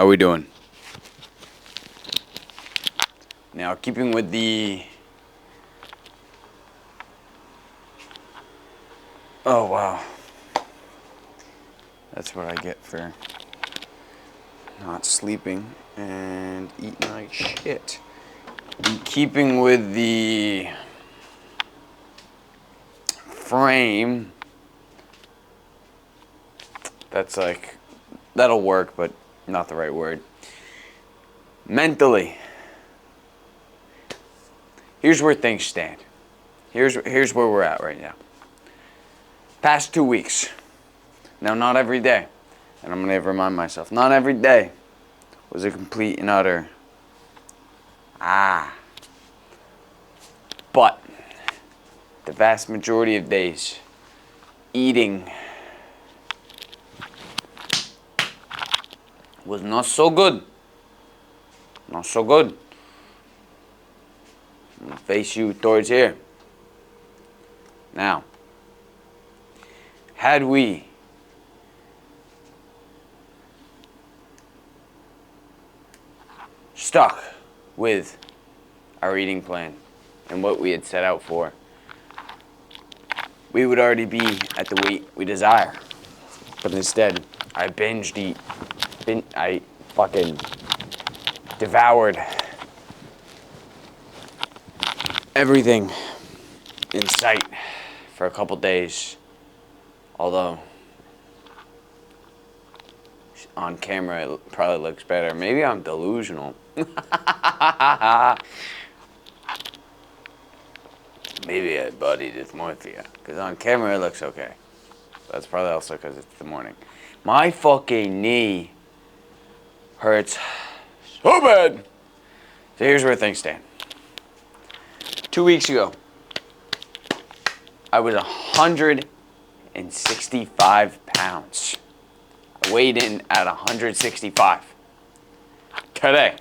How we doing? Now, keeping with the... Oh, wow. That's what I get for not sleeping and eating like shit. In keeping with the frame, that's like, that'll work, but not the right word. Mentally, here's where things stand. Here's where we're at right now. Past 2 weeks. Now, not every day, and I'm going to remind myself, not every day was a complete and utter but the vast majority of days, eating was not so good. Not so good. I'm going to face you towards here. Now, had we stuck with our eating plan and what we had set out for, we would already be at the weight we desire. But instead, I binged eat. I fucking devoured everything in sight for a couple days. Although, on camera it probably looks better. Maybe I'm delusional. Maybe I had body dysmorphia. Because on camera it looks okay. That's probably also because it's the morning. My fucking knee hurts so bad. So here's where things stand. 2 weeks ago, I was 165 pounds. I weighed in at 165. Today,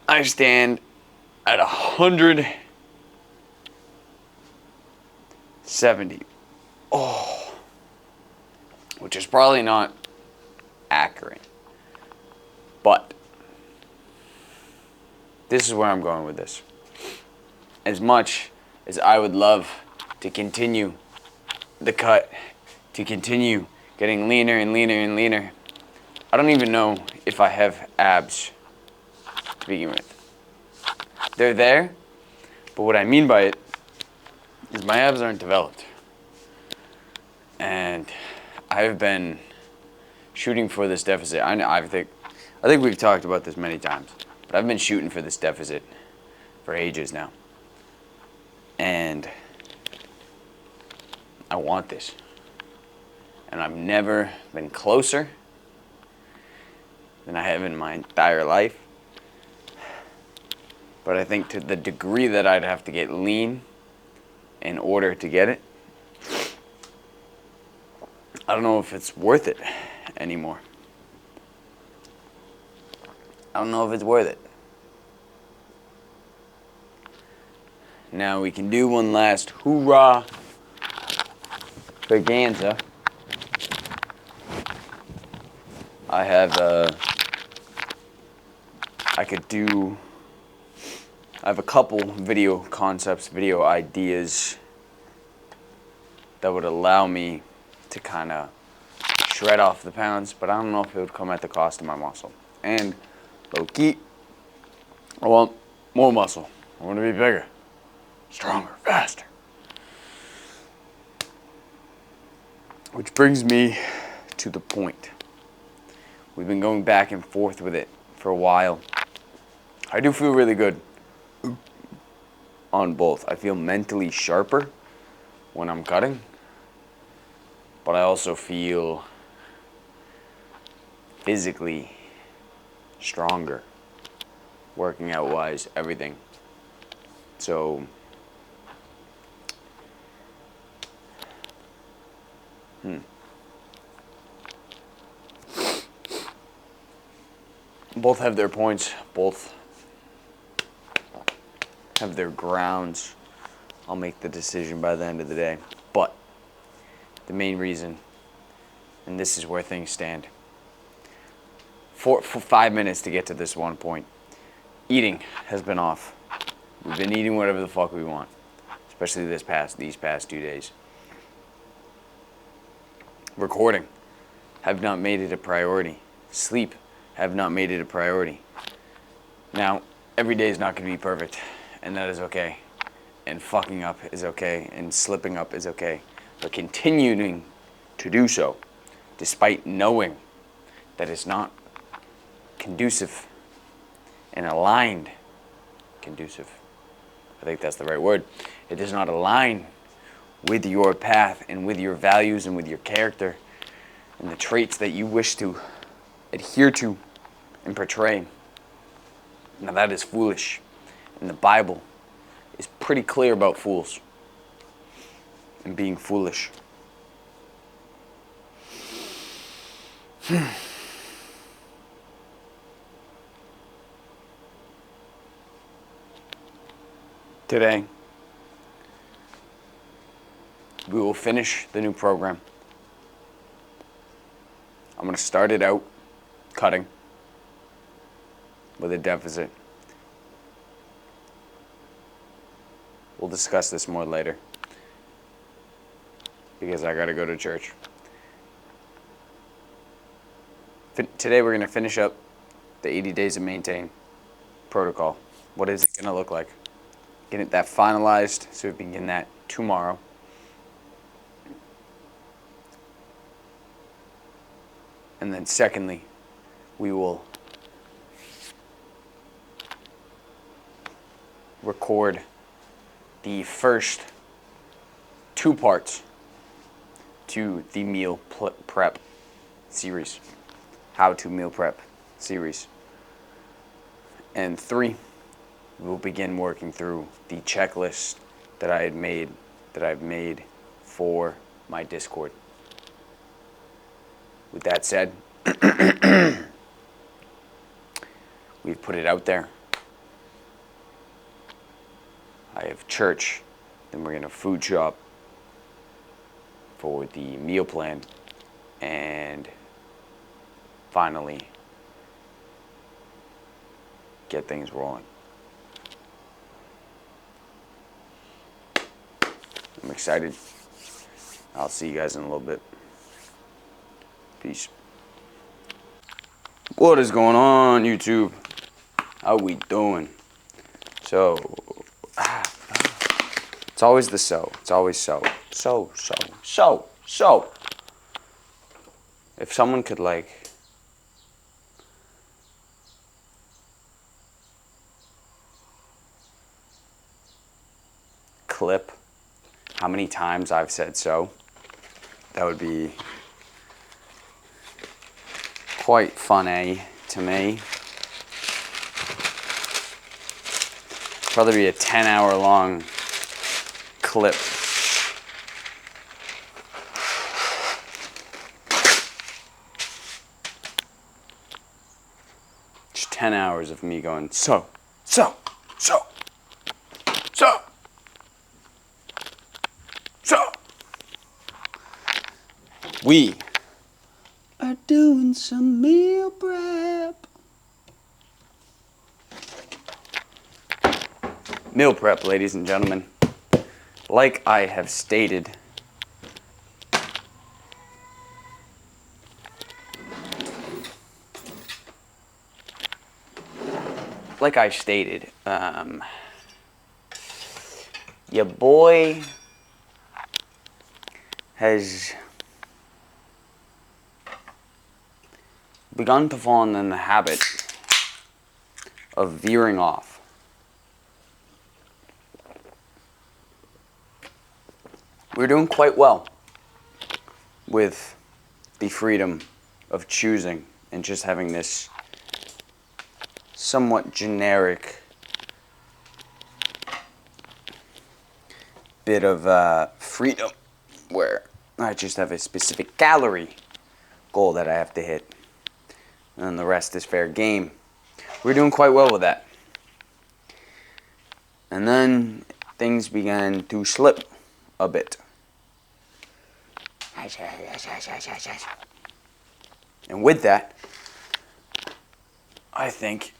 I stand at 170. Oh, which is probably not accurate. But this is where I'm going with this. As much as I would love to continue the cut, to continue getting leaner and leaner and leaner, I don't even know if I have abs to begin with. They're there, but what I mean by it is my abs aren't developed. And I've been shooting for this deficit. I think we've talked about this many times, but I've been shooting for this deficit for ages now. And I want this. And I've never been closer than I have in my entire life. But I think to the degree that I'd have to get lean in order to get it, I don't know if it's worth it anymore. I don't know if it's worth it. Now we can do one last hoorah Vaganza. I have I have a couple video concepts, video ideas that would allow me to kind of shred off the pounds, but I don't know if it would come at the cost of my muscle. And low-key, I want more muscle. I want to be bigger, stronger, faster. Which brings me to the point. We've been going back and forth with it for a while. I do feel really good on both. I feel mentally sharper when I'm cutting, but I also feel physically stronger, working out wise, everything. So both have their points, both have their grounds. I'll make the decision by the end of the day. But the main reason And this is where things stand. For 5 minutes to get to this one point. Eating has been off. We've been eating whatever the fuck we want, especially these past 2 days. Recording have not made it a priority. Sleep have not made it a priority. Now, every day is not going to be perfect, and that is okay. And fucking up is okay, and slipping up is okay. But continuing to do so, despite knowing that it's not conducive and aligned, conducive, I think that's the right word. It does not align with your path and with your values and with your character and the traits that you wish to adhere to and portray. Now that is foolish. And the Bible is pretty clear about fools and being foolish. Today, we will finish the new program. I'm going to start it out cutting with a deficit. We'll discuss this more later because I got to go to church. Today, we're going to finish up the 80 days of maintain protocol. What is it going to look like? Get that finalized so we can begin that tomorrow. And then secondly, we will record the first 2 parts to the meal prep series, how to meal prep series. And 3, we'll begin working through the checklist that I've made for my Discord. With that said, we've put it out there. I have church, then we're gonna food shop for the meal plan, and finally get things rolling. I'm excited. I'll see you guys in a little bit. Peace. What is going on, YouTube? How we doing? So, it's always the so. It's always so. So. If someone could, like, clip how many times I've said so, that would be quite funny to me. Probably be a 10-hour long clip. Just 10 hours of me going so. We are doing some meal prep. Meal prep, ladies and gentlemen. Like I have stated, your boy has begun to fall in the habit of veering off. We're doing quite well with the freedom of choosing and just having this somewhat generic bit of freedom where I just have a specific calorie goal that I have to hit. And the rest is fair game. We're doing quite well with that. And then things began to slip a bit. And with that, I think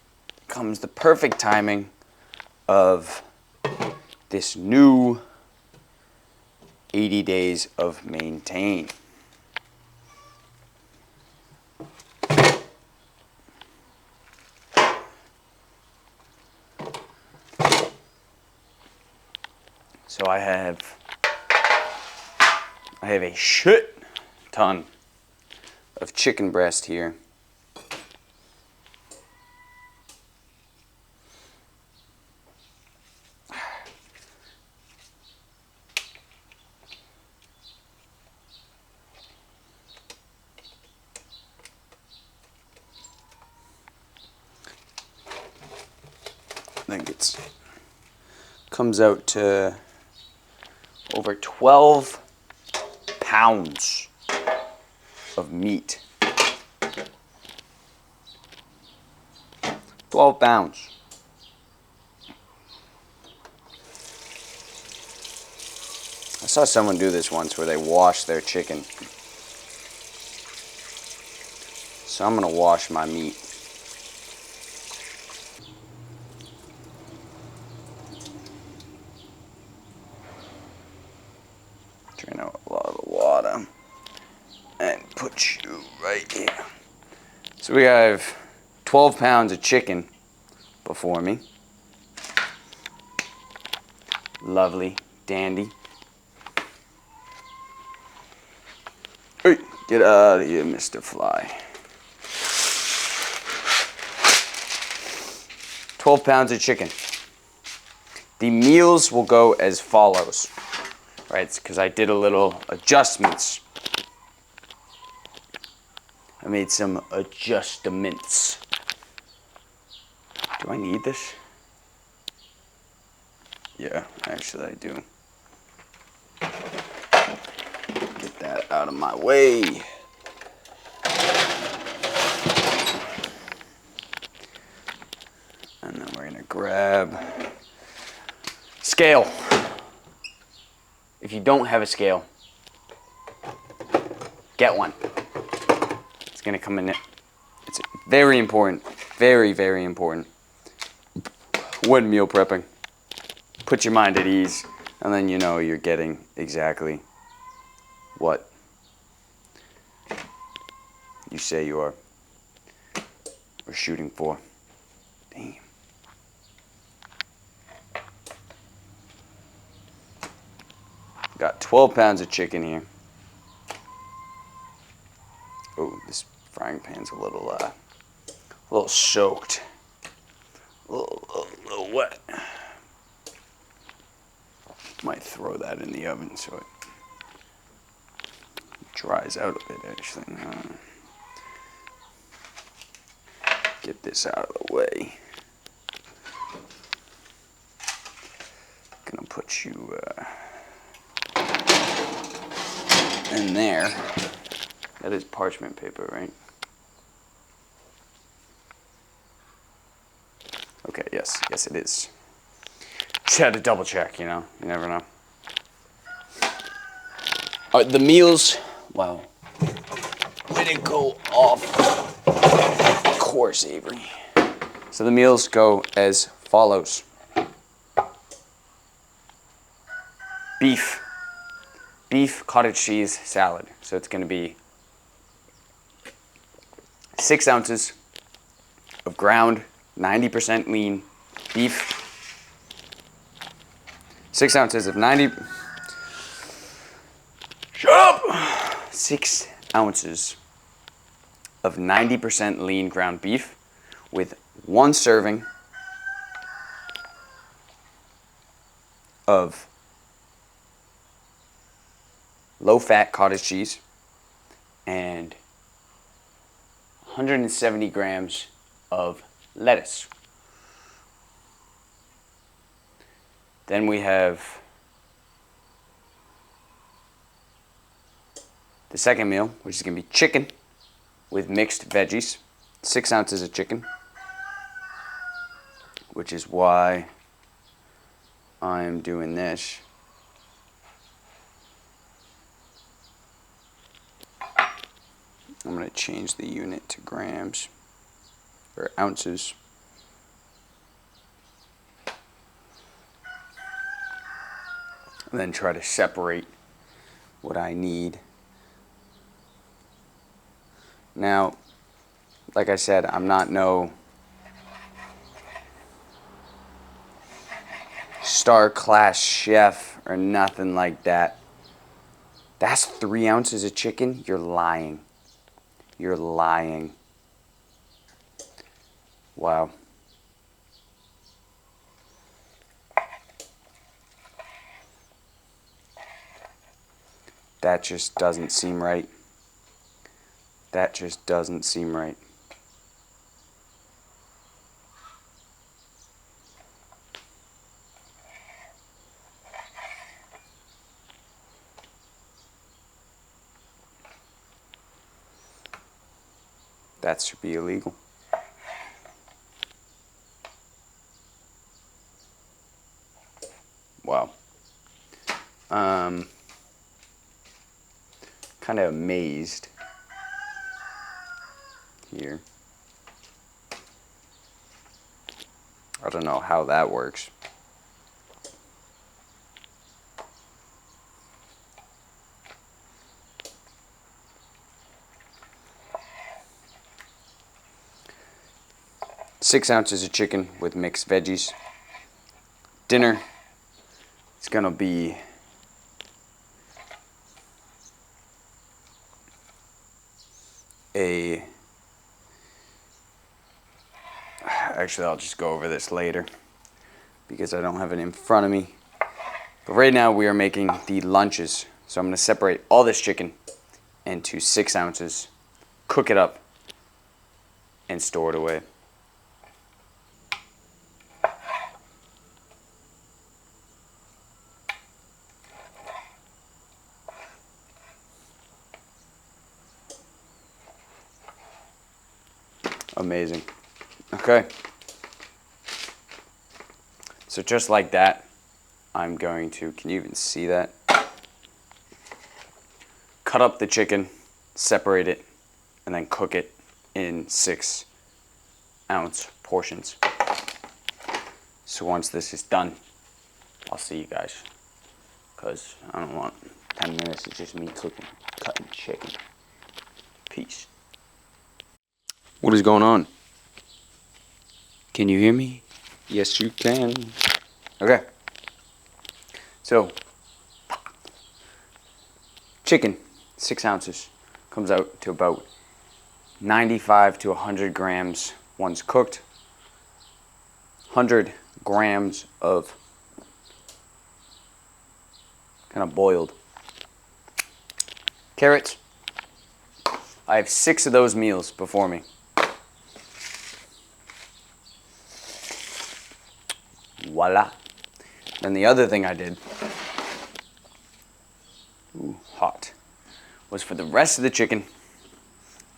comes the perfect timing of this new 80 days of maintain. So I have a shit ton of chicken breast here. I think it's comes out to over 12 pounds of meat. 12 pounds. I saw someone do this once where they wash their chicken. So I'm gonna wash my meat. Drain out a lot of the water and put you right here. So we have 12 pounds of chicken before me. Lovely, dandy. Hey, get out of here, Mr. Fly. 12 pounds of chicken. The meals will go as follows, right? Because I did a little adjustments. I made some adjustments. Do I need this? Yeah, actually I do. Get that out of my way. And then we're gonna grab scale. If you don't have a scale, get one. It's gonna come in it. It's very important, very, very important when meal prepping. Put your mind at ease, and then you know you're getting exactly what you say you are or shooting for. Damn. Got 12 pounds of chicken here. Oh, this frying pan's a little soaked, a little wet. Might throw that in the oven so it dries out a bit, actually. Get this out of the way. Gonna put you in there. That is parchment paper, right? Okay, yes it is. Just had to double check, you know, you never know. All right, the meals, wow. Way to go off course, Avery. So the meals go as follows. Beef cottage cheese salad. So it's gonna be 6 ounces of ground 90% lean beef, 6 ounces of 6 ounces of 90% lean ground beef with 1 serving of low-fat cottage cheese and 170 grams of lettuce. Then we have the second meal, which is going to be chicken with mixed veggies. 6 ounces of chicken, which is why I'm doing this. I'm going to change the unit to grams or ounces. And then try to separate what I need. Now, like I said, I'm not no star-class chef or nothing like that. That's 3 ounces of chicken? You're lying. You're lying. Wow. That just doesn't seem right. That just doesn't seem right. That should be illegal. Wow. Kind of amazed here. I don't know how that works. Six ounces of chicken with mixed veggies. Dinner, it's gonna be actually I'll just go over this later because I don't have it in front of me. But right now we are making the lunches. So I'm gonna separate all this chicken into 6 ounces, cook it up, and store it away. Amazing. Okay. So just like that, I'm going to, can you even see that? Cut up the chicken, separate it, and then cook it in 6 ounce portions. So once this is done, I'll see you guys. Because I don't want 10 minutes of just me cutting chicken. Peace. What is going on? Can you hear me? Yes, you can. Okay. So, chicken, 6 ounces, comes out to about 95 to 100 grams once cooked. 100 grams of kind of boiled carrots. I have 6 of those meals before me. Voila. Then the other thing I did, hot, was for the rest of the chicken,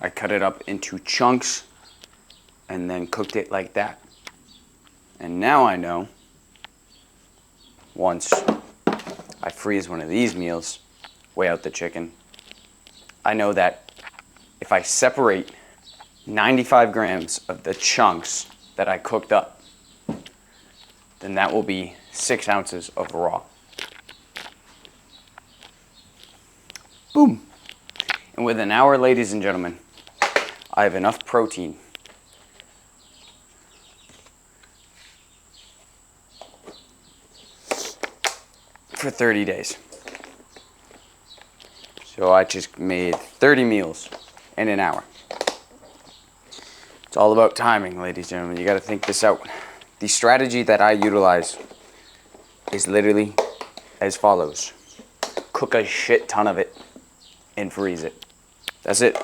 I cut it up into chunks and then cooked it like that. And now I know, once I freeze one of these meals, weigh out the chicken, I know that if I separate 95 grams of the chunks that I cooked up, then that will be 6 ounces of raw. Boom. And within an hour, ladies and gentlemen, I have enough protein for 30 days. So I just made 30 meals in an hour. It's all about timing, ladies and gentlemen. You got to think this out. The strategy that I utilize is literally as follows. Cook a shit ton of it and freeze it. That's it.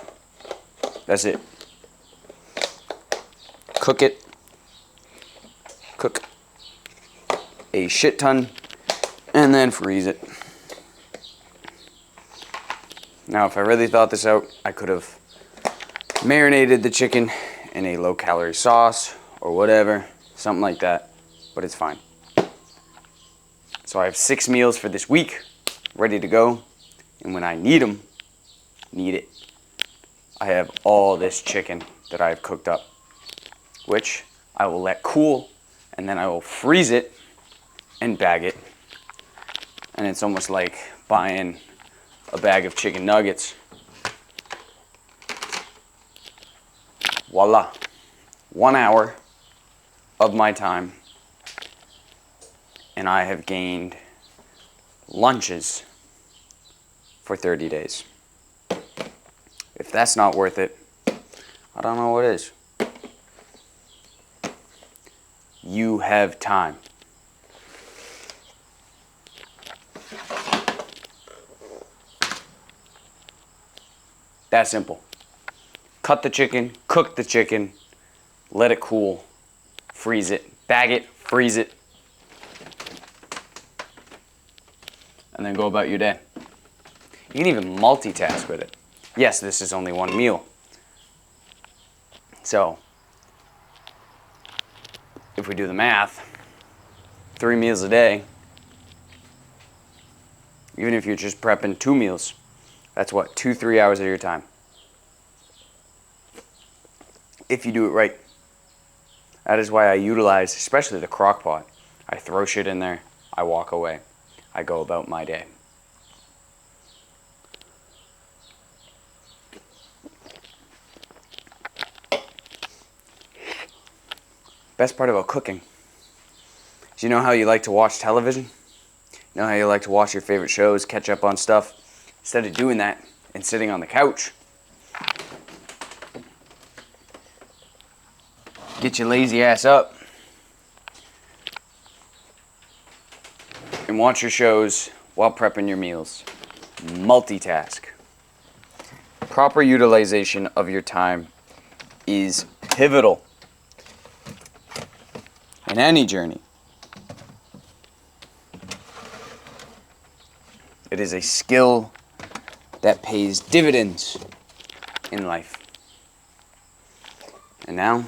That's it. Cook it. Cook a shit ton and then freeze it. Now, if I really thought this out, I could have marinated the chicken in a low-calorie sauce or whatever, something like that, but it's fine. So I have 6 meals for this week ready to go, and when I need them, I have all this chicken that I've cooked up, which I will let cool, and then I will freeze it and bag it. And it's almost like buying a bag of chicken nuggets. Voila. 1 hour of my time, and I have gained lunches for 30 days. If that's not worth it, I don't know what is. You have time. That simple. Cut the chicken, cook the chicken, let it cool, freeze it, bag it, freeze it, and then go about your day. You can even multitask with it. Yes, this is only one meal. So, if we do the math, 3 meals a day, even if you're just prepping 2 meals, that's what, 2-3 hours of your time. If you do it right. That is why I utilize, especially the crock pot. I throw shit in there, I walk away, I go about my day. Best part about cooking is, you know how you like to watch television? You know how you like to watch your favorite shows, catch up on stuff? Instead of doing that and sitting on the couch, get your lazy ass up and watch your shows while prepping your meals. Multitask. Proper utilization of your time is pivotal in any journey. It is a skill that pays dividends in life. And now,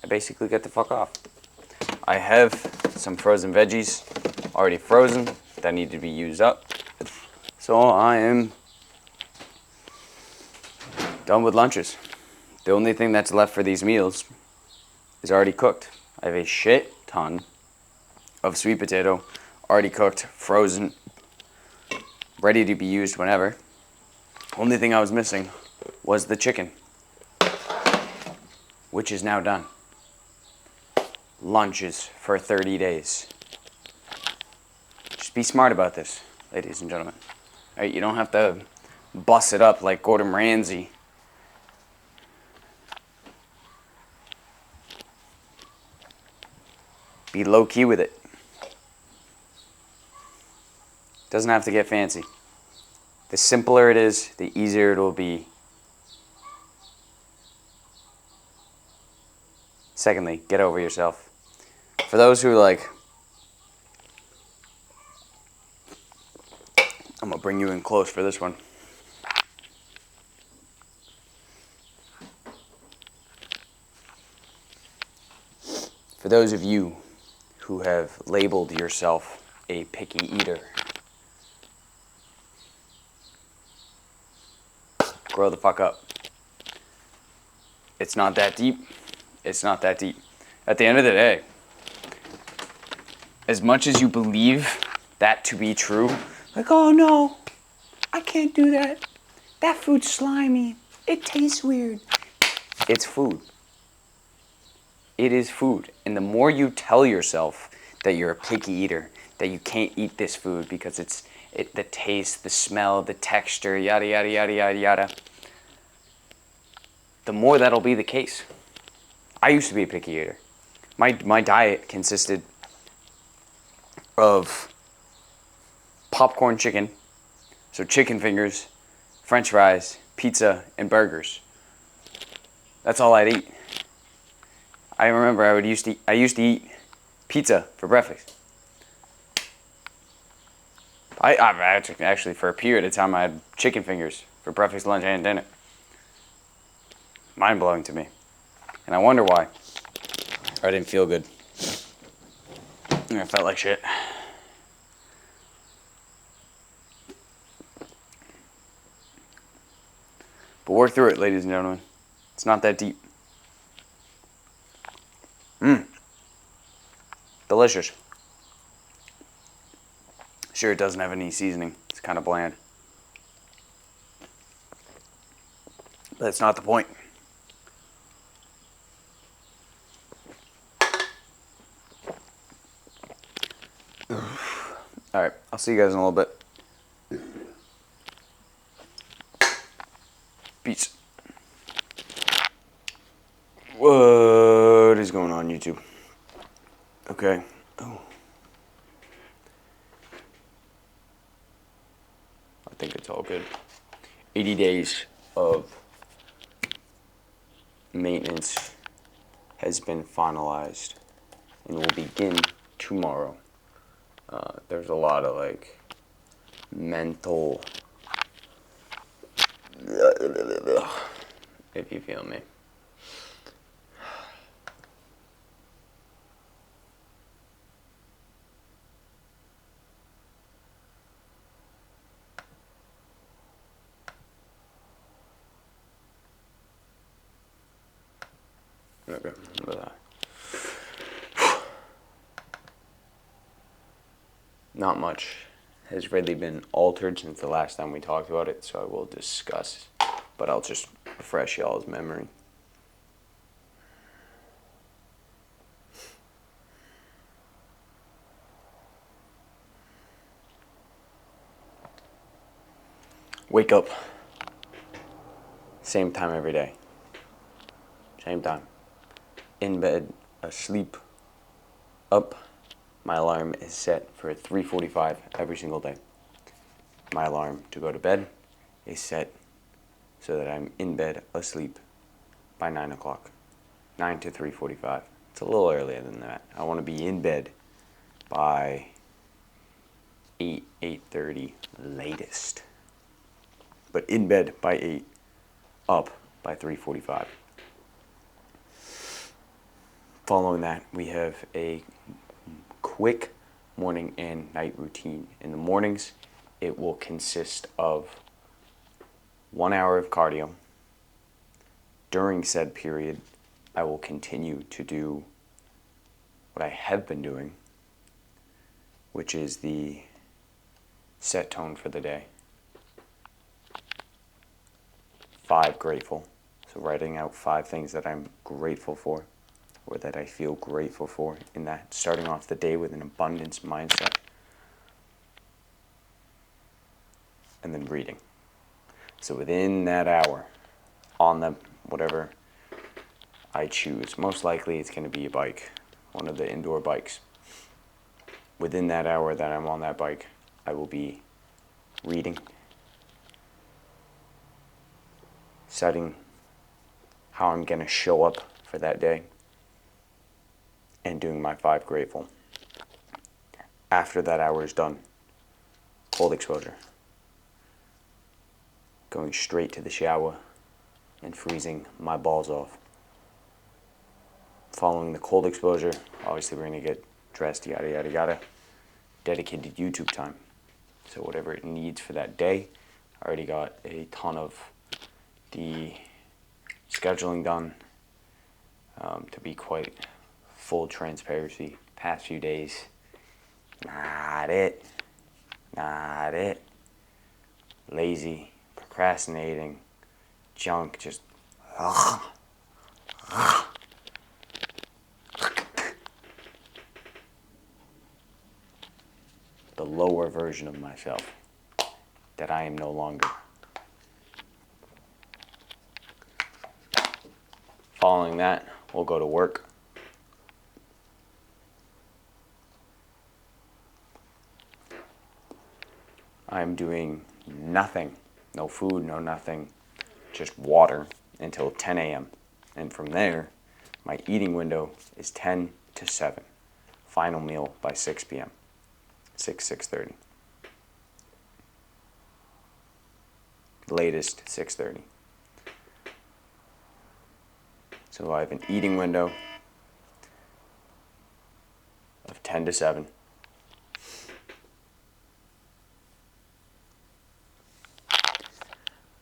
I basically get the fuck off. I have some frozen veggies already frozen that need to be used up. So I am done with lunches. The only thing that's left for these meals is already cooked. I have a shit ton of sweet potato already cooked, frozen, ready to be used whenever. Only thing I was missing was the chicken, which is now done. Lunches for 30 days. Just be smart about this, ladies and gentlemen. All right, you don't have to bust it up like Gordon Ramsay. Be low key with it. Doesn't have to get fancy. The simpler it is, the easier it will be. Secondly, get over yourself. For those who like, I'm gonna bring you in close for this one. For those of you who have labeled yourself a picky eater, grow the fuck up. It's not that deep. It's not that deep. At the end of the day, as much as you believe that to be true, like, oh no, I can't do that. That food's slimy. It tastes weird. It's food. It is food. And the more you tell yourself that you're a picky eater, that you can't eat this food because the taste, the smell, the texture, yada, yada, yada, yada, yada, the more that'll be the case. I used to be a picky eater. My diet consisted of popcorn chicken, so chicken fingers, french fries, pizza, and burgers. That's all I'd eat. I remember I used to eat pizza for breakfast. I actually, for a period of time, I had chicken fingers for breakfast, lunch, and dinner. Mind-blowing to me. And I wonder why. I didn't feel good. I felt like shit. But work through it, ladies and gentlemen. It's not that deep. Delicious. Sure, it doesn't have any seasoning. It's kind of bland. But that's not the point. Alright, I'll see you guys in a little bit. Peace. What is going on, YouTube? Okay. Oh. I think it's all good. 80 days of maintenance has been finalized and will begin tomorrow. There's a lot of like mental, if you feel me. Okay, not much has really been altered since the last time we talked about it, so I will discuss, but I'll just refresh y'all's memory. Wake up. Same time every day. Same time. In bed, asleep, up. My alarm is set for 3:45 every single day. My alarm to go to bed is set so that I'm in bed, asleep by 9 o'clock. 9 to 3:45. It's a little earlier than that. I want to be in bed by 8:30 latest. But in bed by 8, up by 3:45. Following that, we have a quick morning and night routine. In the mornings, it will consist of 1 hour of cardio. During said period, I will continue to do what I have been doing, which is the set tone for the day. 5 grateful. So writing out 5 things that I'm grateful for, or that I feel grateful for, in that starting off the day with an abundance mindset. And then reading. So within that hour, on the whatever I choose, most likely it's going to be a bike, one of the indoor bikes. Within that hour that I'm on that bike, I will be reading, setting how I'm going to show up for that day, and doing my 5 grateful. After that hour is done, cold exposure. Going straight to the shower and freezing my balls off. Following the cold exposure, obviously we're going to get dressed, yada yada yada. Dedicated YouTube time. So whatever it needs for that day, I already got a ton of the scheduling done. To be quite full transparency, past few days, not it. Lazy, procrastinating, junk, just the lower version of myself that I am no longer. Following that, we'll go to work. I'm doing nothing, no food, no nothing, just water until 10 a.m. And from there, my eating window is 10 to 7. Final meal by 6 p.m., 6:30. Latest 6:30. So I have an eating window of 10 to 7.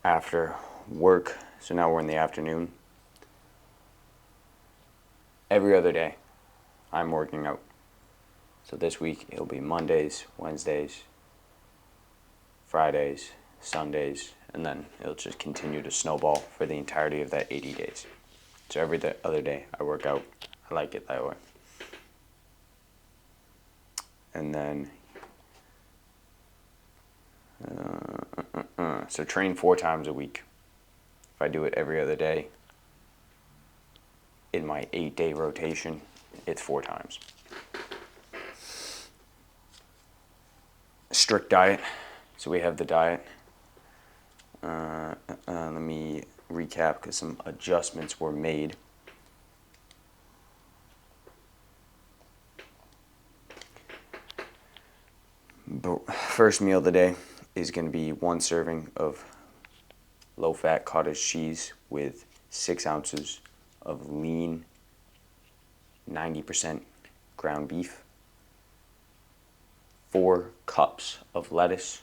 After work, so now we're in the afternoon. Every other day, I'm working out. So this week, it'll be Mondays, Wednesdays, Fridays, Sundays, and then it'll just continue to snowball for the entirety of that 80 days. So every other day, I work out. I like it that way. And then, so train 4 times a week. If I do it every other day, in my 8-day rotation, it's 4 times. Strict diet. So we have the diet. Let me recap because some adjustments were made. The first meal of the day is going to be 1 serving of low-fat cottage cheese with 6 ounces of lean 90% ground beef, 4 cups of lettuce,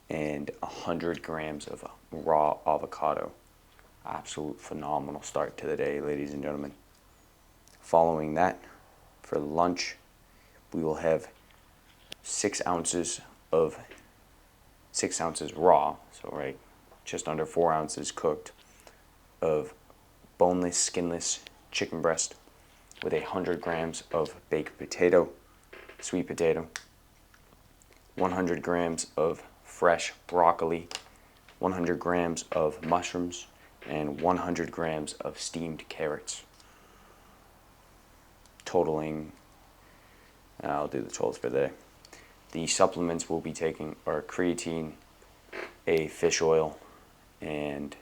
and 100 grams of raw avocado. Absolute phenomenal start to the day, ladies and gentlemen. Following that, for lunch, we will have 6 ounces raw, so right, just under 4 ounces cooked, of boneless, skinless chicken breast with 100 grams of baked potato, sweet potato, 100 grams of fresh broccoli, 100 grams of mushrooms, and 100 grams of steamed carrots. Totaling, I'll do the totals for the day. The supplements we'll be taking are creatine, a fish oil, and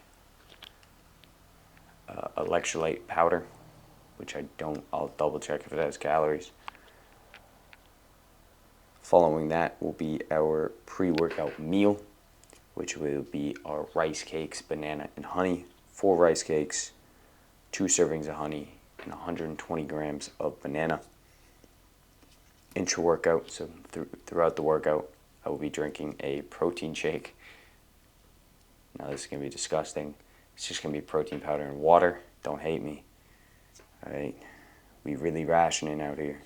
electrolyte powder, which I'll double check if it has calories. Following that will be our pre-workout meal, which will be our rice cakes, banana, and honey. 4 rice cakes, 2 servings of honey, and 120 grams of banana. Intra-workout, so throughout the workout, I will be drinking a protein shake. Now this is going to be disgusting. It's just going to be protein powder and water. Don't hate me. Alright, we really rationing out here.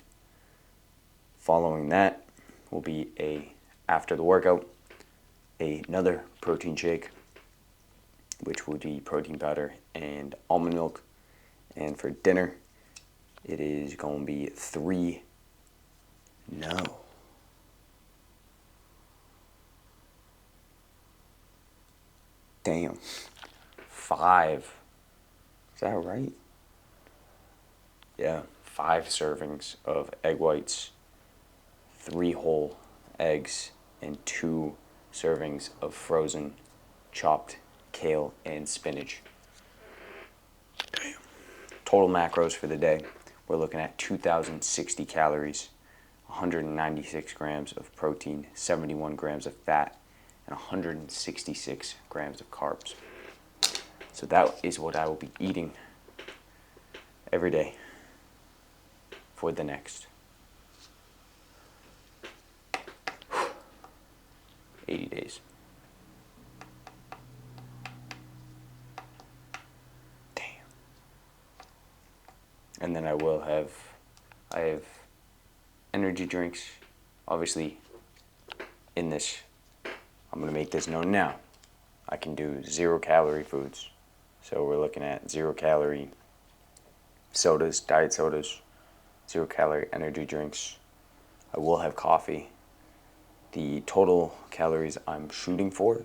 Following that will be after the workout, another protein shake, which will be protein powder and almond milk. And for dinner, it is going to be 5. Is that right? Yeah, 5 servings of egg whites, 3 whole eggs, and 2 servings of frozen chopped kale and spinach. Damn. Total macros for the day, we're looking at 2,060 calories, 196 grams of protein, 71 grams of fat, and 166 grams of carbs. So that is what I will be eating every day for the next 80 days. Damn. And then I have energy drinks, obviously in this, I'm going to make this known now. I can do 0-calorie foods. So we're looking at 0-calorie sodas, diet sodas, 0-calorie energy drinks. I will have coffee. The total calories I'm shooting for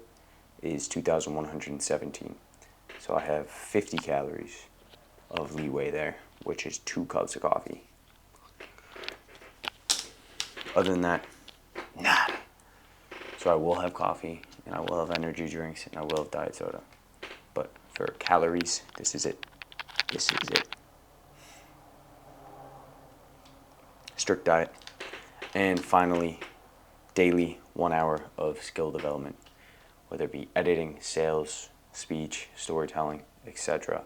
is 2,117. So I have 50 calories of leeway there, which is 2 cups of coffee. Other than that, nada. So I will have coffee, and I will have energy drinks, and I will have diet soda. But for calories, this is it. This is it. Strict diet. And finally, daily 1 hour of skill development, whether it be editing, sales, speech, storytelling, etc.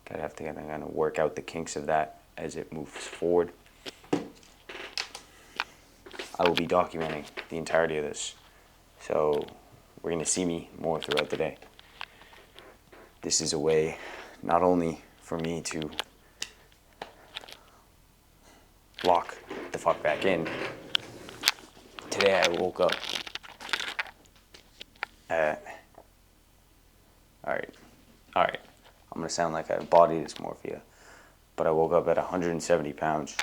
Gotta have to kind of work out the kinks of that as it moves forward. I will be documenting the entirety of this. So we're going to see me more throughout the day. This is a way not only for me to lock the fuck back in. Today I woke up at, alright, I'm going to sound like I have body dysmorphia, but I woke up at 170 pounds.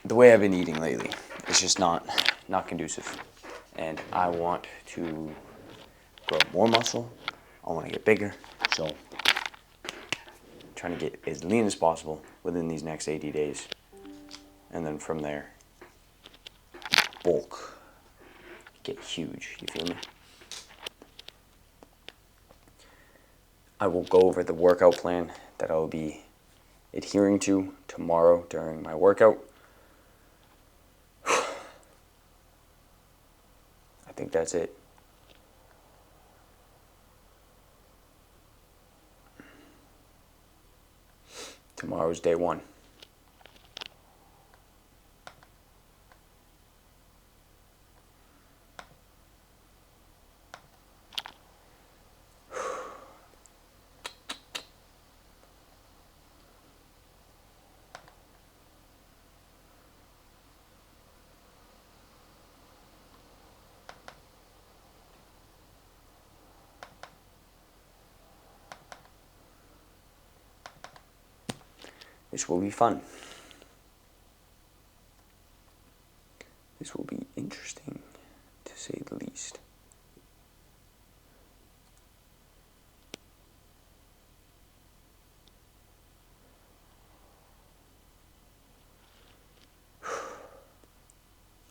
The way I've been eating lately is just not conducive, and I want to grow more muscle. I want to get bigger, so I'm trying to get as lean as possible within these next 80 days, and then from there bulk, get huge, you feel me? I will go over the workout plan that I will be adhering to tomorrow during my workout. I think that's it. Tomorrow's day one. This will be fun. This will be interesting, to say the least.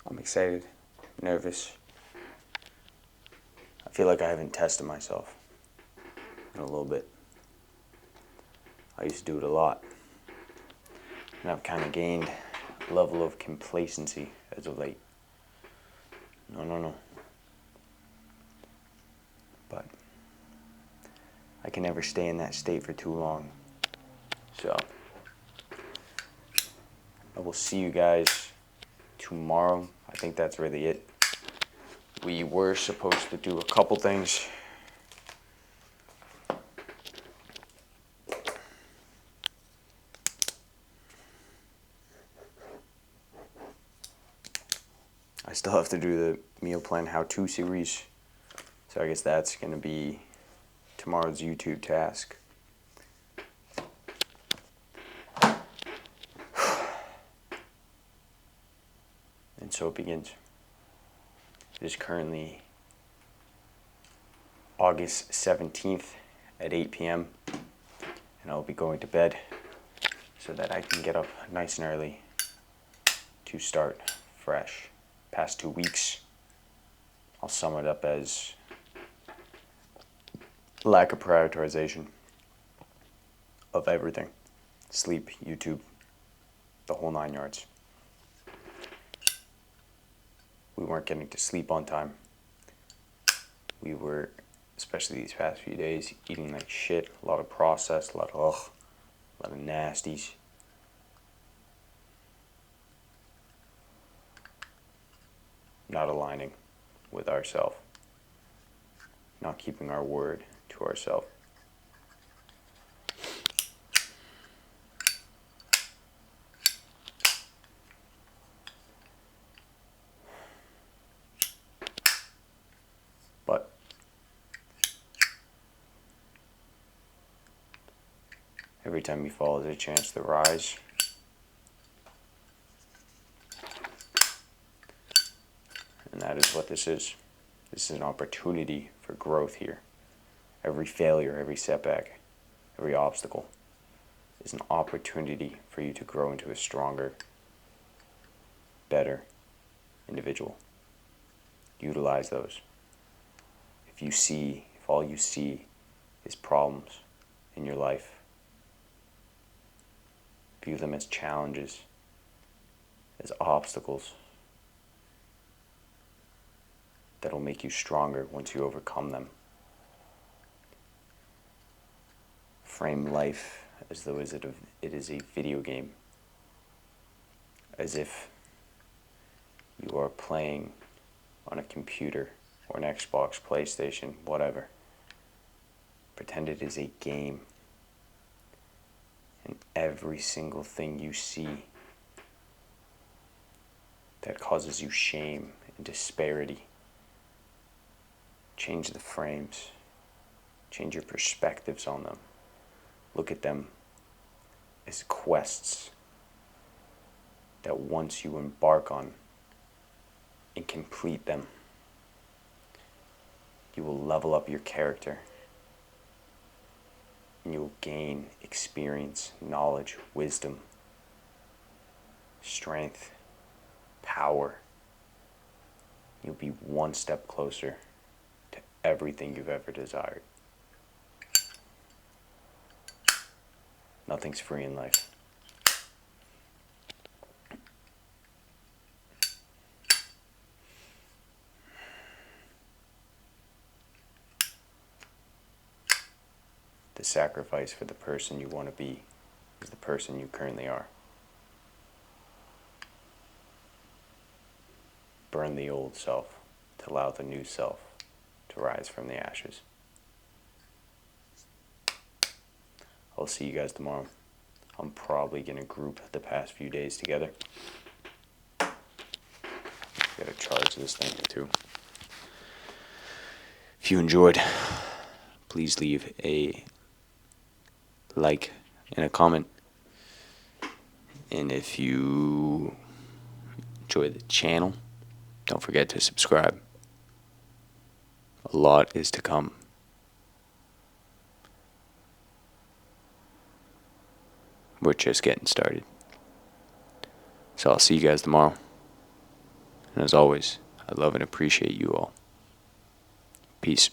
I'm excited, nervous. I feel like I haven't tested myself in a little bit. I used to do it a lot. And I've kind of gained a level of complacency as of late. No. But I can never stay in that state for too long. So I will see you guys tomorrow. I think that's really it. We were supposed to do a couple things. I still have to do the meal plan how-to series, so I guess that's going to be tomorrow's YouTube task. And so it begins. It is currently August 17th at 8 p.m. and I'll be going to bed so that I can get up nice and early to start fresh. Past 2 weeks, I'll sum it up as lack of prioritization of everything. Sleep, YouTube, the whole 9 yards. We weren't getting to sleep on time. We were, especially these past few days, eating like shit. A lot of processed, a lot of nasties. Not aligning with ourselves. Not keeping our word to ourselves. But every time you fall, there's a chance to rise. And that is what this is. This is an opportunity for growth here. Every failure, every setback, every obstacle is an opportunity for you to grow into a stronger, better individual. Utilize those. If all you see is problems in your life, view them as challenges, as obstacles that'll make you stronger once you overcome them. Frame life as though it is a video game, as if you are playing on a computer or an Xbox, PlayStation, whatever. Pretend it is a game. And every single thing you see that causes you shame and disparity, change the frames. Change your perspectives on them. Look at them as quests that once you embark on and complete them, you will level up your character and you will gain experience, knowledge, wisdom, strength, power. You'll be one step closer to everything you've ever desired. Nothing's free in life. The sacrifice for the person you want to be is the person you currently are. Burn the old self to allow the new self to rise from the ashes. I'll see you guys tomorrow. I'm probably going to group the past few days together. Gotta charge this thing too. If you enjoyed, please leave a like and a comment. And if you enjoy the channel, don't forget to subscribe. A lot is to come. We're just getting started. So I'll see you guys tomorrow. And as always, I love and appreciate you all. Peace.